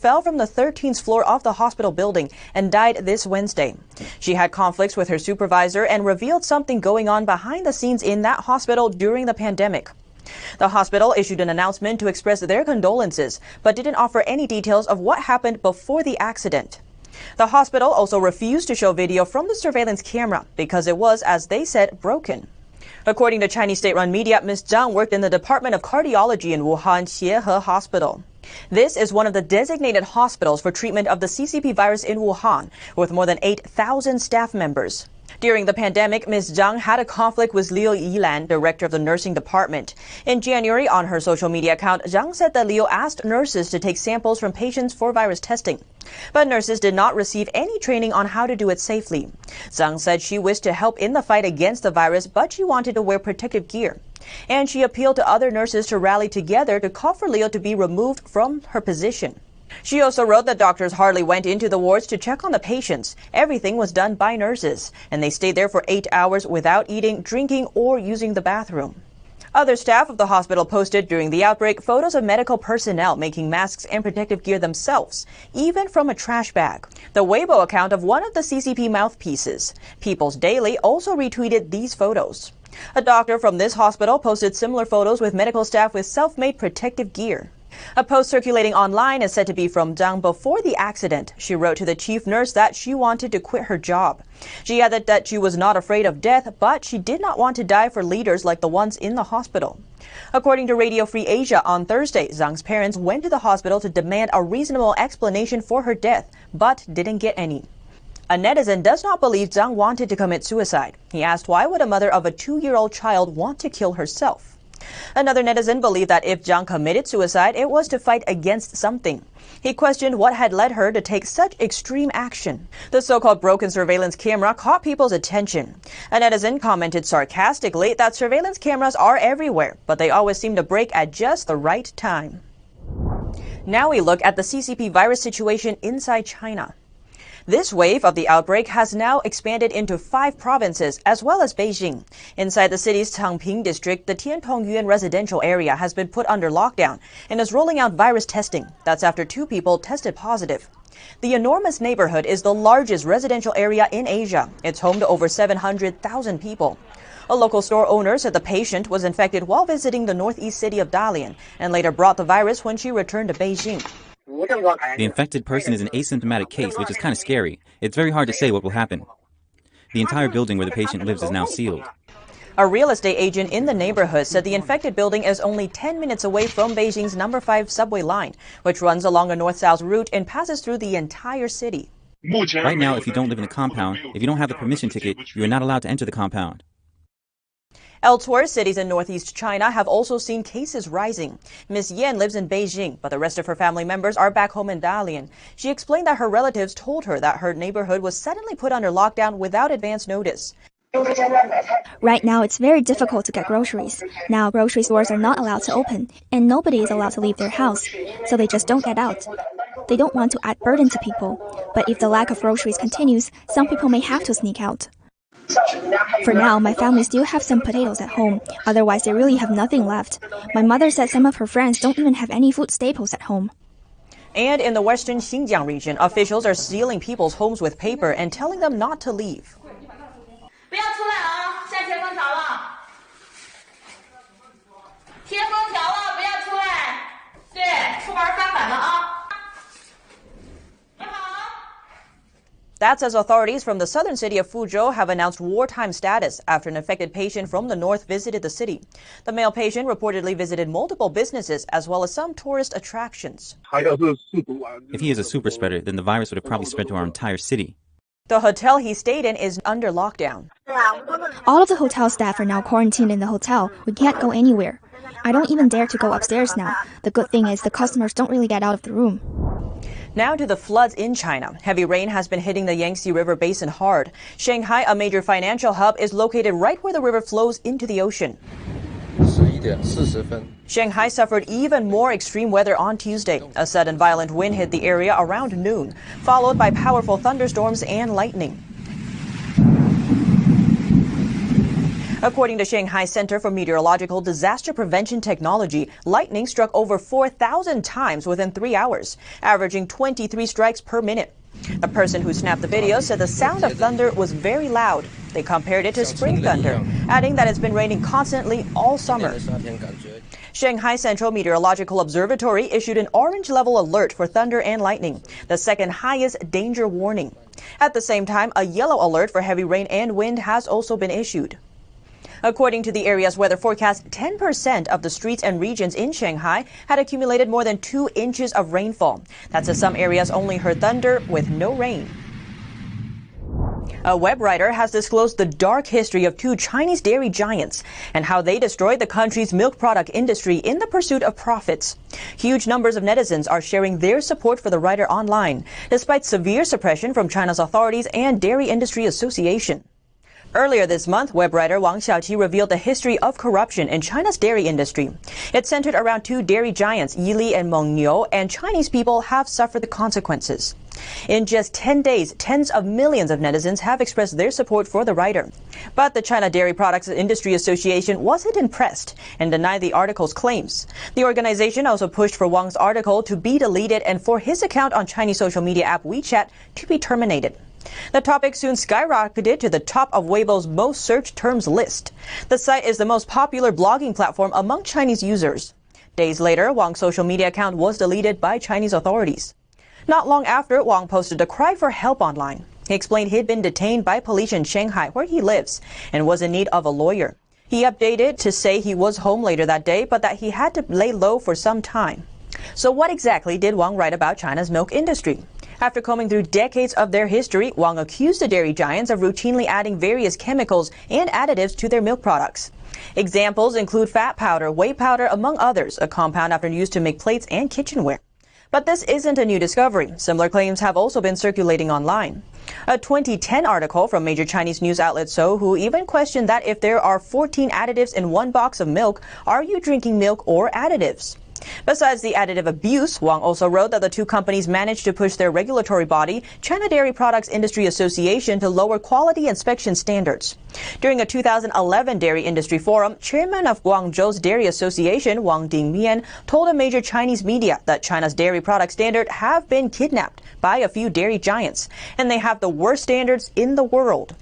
fell from the 13th floor of the hospital building and died this Wednesday. She had conflicts with her supervisor and revealed something going on behind the scenes in that hospital during the pandemic. The hospital issued an announcement to express their condolences, but didn't offer any details of what happened before the accident. The hospital also refused to show video from the surveillance camera because it was, as they said, broken. According to Chinese state-run media, Ms. Zhang worked in the Department of Cardiology in Wuhan Xiehe Hospital. This is one of the designated hospitals for treatment of the CCP virus in Wuhan, with more than 8,000 staff members. During the pandemic, Ms. Zhang had a conflict with Liu Yilan, director of the nursing department. In January, on her social media account, Zhang said that Liu asked nurses to take samples from patients for virus testing. But nurses did not receive any training on how to do it safely. Zhang said she wished to help in the fight against the virus, but she wanted to wear protective gear. And she appealed to other nurses to rally together to call for Liu to be removed from her position. She also wrote that doctors hardly went into the wards to check on the patients. Everything was done by nurses, and they stayed there for 8 hours without eating, drinking, or using the bathroom. Other staff of the hospital posted during the outbreak photos of medical personnel making masks and protective gear themselves, even from a trash bag. The Weibo account of one of the CCP mouthpieces, People's Daily, also retweeted these photos. A doctor from this hospital posted similar photos with medical staff with self-made protective gear. A post circulating online is said to be from Zhang before the accident. She wrote to the chief nurse that she wanted to quit her job. She added that she was not afraid of death, but she did not want to die for leaders like the ones in the hospital. According to Radio Free Asia, on Thursday, Zhang's parents went to the hospital to demand a reasonable explanation for her death, but didn't get any. A netizen does not believe Zhang wanted to commit suicide. He asked why would a mother of a 2-year-old child want to kill herself. Another netizen believed that if Zhang committed suicide, it was to fight against something. He questioned what had led her to take such extreme action. The so-called broken surveillance camera caught people's attention. A netizen commented sarcastically that surveillance cameras are everywhere, but they always seem to break at just the right time. Now we look at the CCP virus situation inside China. This wave of the outbreak has now expanded into 5 provinces as well as Beijing. Inside the city's Changping district, the Tiantongyuan residential area has been put under lockdown and is rolling out virus testing. That's after 2 people tested positive. The enormous neighborhood is the largest residential area in Asia. It's home to over 700,000 people. A local store owner said the patient was infected while visiting the northeast city of Dalian and later brought the virus when she returned to Beijing. The infected person is an asymptomatic case, which is kind of scary. It's very hard to say what will happen. The entire building where the patient lives is now sealed. A real estate agent in the neighborhood said the infected building is only 10 minutes away from Beijing's number 5 subway line, which runs along a north-south route and passes through the entire city. Right now, if you don't live in the compound, if you don't have the permission ticket, you are not allowed to enter the compound. Elsewhere, cities in northeast China have also seen cases rising. Ms. Yan lives in Beijing, but the rest of her family members are back home in Dalian. She explained that her relatives told her that her neighborhood was suddenly put under lockdown without advance notice. Right now, it's very difficult to get groceries. Now, grocery stores are not allowed to open, and nobody is allowed to leave their house, so they just don't get out. They don't want to add burden to people, but if the lack of groceries continues, some people may have to sneak out. For now, my family still have some potatoes at home, otherwise they really have nothing left. My mother said some of her friends don't even have any food staples at home. And in the western Xinjiang region, officials are sealing people's homes with paper and telling them not to leave. That's as authorities from the southern city of Fuzhou have announced wartime status after an infected patient from the north visited the city. The male patient reportedly visited multiple businesses as well as some tourist attractions. If he is a super spreader, then the virus would have probably spread to our entire city. The hotel he stayed in is under lockdown. All of the hotel staff are now quarantined in the hotel. We can't go anywhere. I don't even dare to go upstairs now. The good thing is the customers don't really get out of the room. Now to the floods in China. Heavy rain has been hitting the Yangtze River basin hard. Shanghai, a major financial hub, is located right where the river flows into the ocean. Shanghai suffered even more extreme weather on Tuesday. A sudden violent wind hit the area around noon, followed by powerful thunderstorms and lightning. According to Shanghai Center for Meteorological Disaster Prevention Technology, lightning struck over 4,000 times within 3 hours, averaging 23 strikes per minute. The person who snapped the video said the sound of thunder was very loud. They compared it to spring thunder, adding that it's been raining constantly all summer. Shanghai Central Meteorological Observatory issued an orange level alert for thunder and lightning, the second highest danger warning. At the same time, a yellow alert for heavy rain and wind has also been issued. According to the area's weather forecast, 10% of the streets and regions in Shanghai had accumulated more than 2 inches of rainfall. That's as some areas only heard thunder with no rain. A web writer has disclosed the dark history of 2 Chinese dairy giants and how they destroyed the country's milk product industry in the pursuit of profits. Huge numbers of netizens are sharing their support for the writer online, despite severe suppression from China's authorities and Dairy Industry Association. Earlier this month, web writer Wang Xiaoqi revealed the history of corruption in China's dairy industry. It centered around 2 dairy giants, Yili and Mengniu, and Chinese people have suffered the consequences. In just 10 days, tens of millions of netizens have expressed their support for the writer. But the China Dairy Products Industry Association wasn't impressed and denied the article's claims. The organization also pushed for Wang's article to be deleted and for his account on Chinese social media app WeChat to be terminated. The topic soon skyrocketed to the top of Weibo's most searched terms list. The site is the most popular blogging platform among Chinese users. Days later, Wang's social media account was deleted by Chinese authorities. Not long after, Wang posted a cry for help online. He explained he'd been detained by police in Shanghai, where he lives, and was in need of a lawyer. He updated to say he was home later that day, but that he had to lay low for some time. So what exactly did Wang write about China's milk industry? After combing through decades of their history, Wang accused the dairy giants of routinely adding various chemicals and additives to their milk products. Examples include fat powder, whey powder, among others, a compound often used to make plates and kitchenware. But this isn't a new discovery. Similar claims have also been circulating online. A 2010 article from major Chinese news outlet Sohu even questioned that if there are 14 additives in one box of milk, are you drinking milk or additives? Besides the additive abuse, Wang also wrote that the 2 companies managed to push their regulatory body, China Dairy Products Industry Association, to lower quality inspection standards. During a 2011 Dairy Industry Forum, chairman of Guangzhou's Dairy Association, Wang Dingmian, told a major Chinese media that China's dairy product standard have been kidnapped by a few dairy giants, and they have the worst standards in the world.